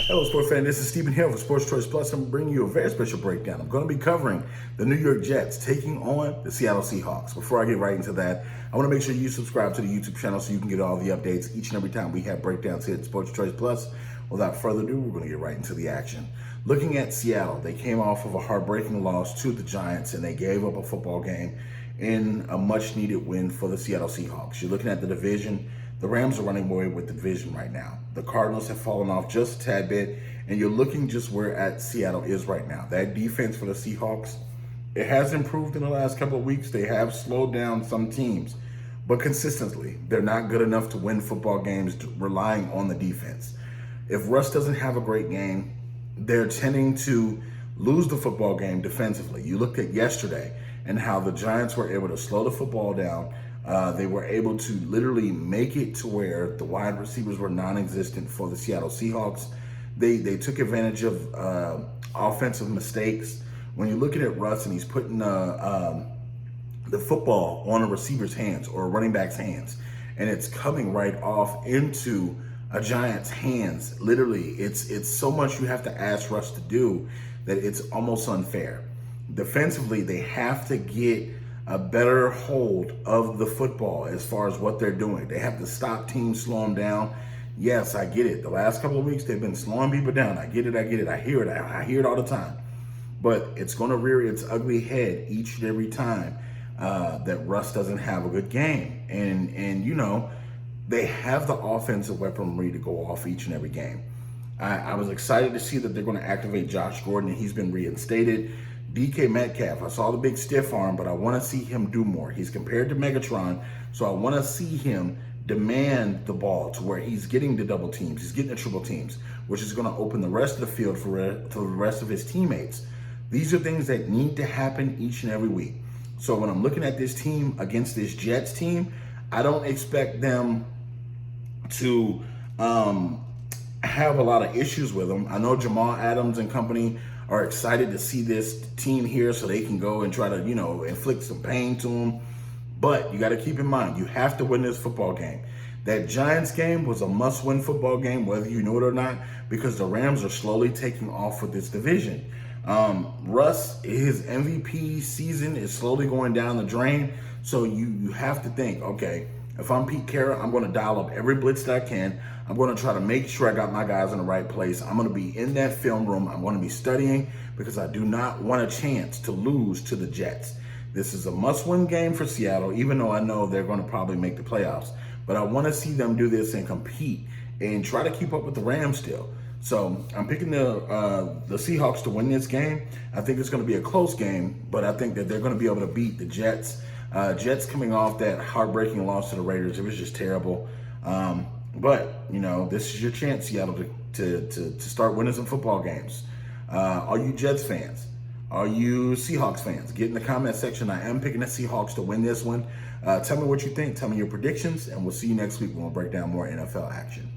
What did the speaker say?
Hello, sports fan. This is Stephen Hill for Sports Choice Plus. I'm bringing you a very special breakdown. I'm going to be covering the New York Jets taking on the Seattle Seahawks. Before I get right into that, I want to make sure you subscribe to the YouTube channel so you can get all the updates each and every time we have breakdowns here at Sports Choice Plus. Without further ado, we're going to get right into the action. Looking at Seattle, they came off of a heartbreaking loss to the Giants, and they gave up a football game in a much-needed win for the Seattle Seahawks. You're looking at the division. The Rams are running away with the division right now. The Cardinals have fallen off just a tad bit, and you're looking just where Seattle is right now. That defense for the Seahawks, it has improved in the last couple of weeks. They have slowed down some teams, but consistently, they're not good enough to win football games relying on the defense. If Russ doesn't have a great game, they're tending to lose the football game defensively. You looked at yesterday and how the Giants were able to slow the football down. They were able to literally make it to where the wide receivers were non-existent for the Seattle Seahawks. They took advantage of offensive mistakes. When you're looking at Russ and he's putting the football on a receiver's hands or a running back's hands, and it's coming right off into a Giant's hands, literally, it's so much you have to ask Russ to do that it's almost unfair. Defensively, they have to get a better hold of the football as far as what they're doing. They have to stop teams, slow them down. Yes, I get it. The last couple of weeks, they've been slowing people down. I get it. I hear it. I hear it all the time. But it's going to rear its ugly head each and every time that Russ doesn't have a good game. And you know, they have the offensive weaponry to go off each and every game. I was excited to see that they're going to activate Josh Gordon, and he's been reinstated. DK Metcalf, I saw the big stiff arm, but I want to see him do more. He's compared to Megatron, so I want to see him demand the ball to where he's getting the double teams, he's getting the triple teams, which is going to open the rest of the field for the rest of his teammates. These are things that need to happen each and every week. So when I'm looking at this team against this Jets team, I don't expect them to have a lot of issues with them. I know Jamal Adams and company are excited to see this team here so they can go and try to, you know, inflict some pain to them. But you got to keep in mind, you have to win this football game. That Giants game was a must-win football game, whether you know it or not, because the Rams are slowly taking off with this division. Russ, his MVP season is slowly going down the drain. So you have to think, okay, if I'm Pete Carroll, I'm going to dial up every blitz that I can. I'm going to try to make sure I got my guys in the right place. I'm going to be in that film room. I'm going to be studying because I do not want a chance to lose to the Jets. This is a must-win game for Seattle, even though I know they're going to probably make the playoffs. But I want to see them do this and compete and try to keep up with the Rams still. So I'm picking the Seahawks to win this game. I think it's going to be a close game, but I think that they're going to be able to beat the Jets. Jets coming off that heartbreaking loss to the Raiders, it was just terrible. But, you know, this is your chance, Seattle, to start winning some football games. Are you Jets fans? Are you Seahawks fans? Get in the comment section. I am picking the Seahawks to win this one. Tell me what you think. Tell me your predictions, and we'll see you next week when we'll break down more NFL action.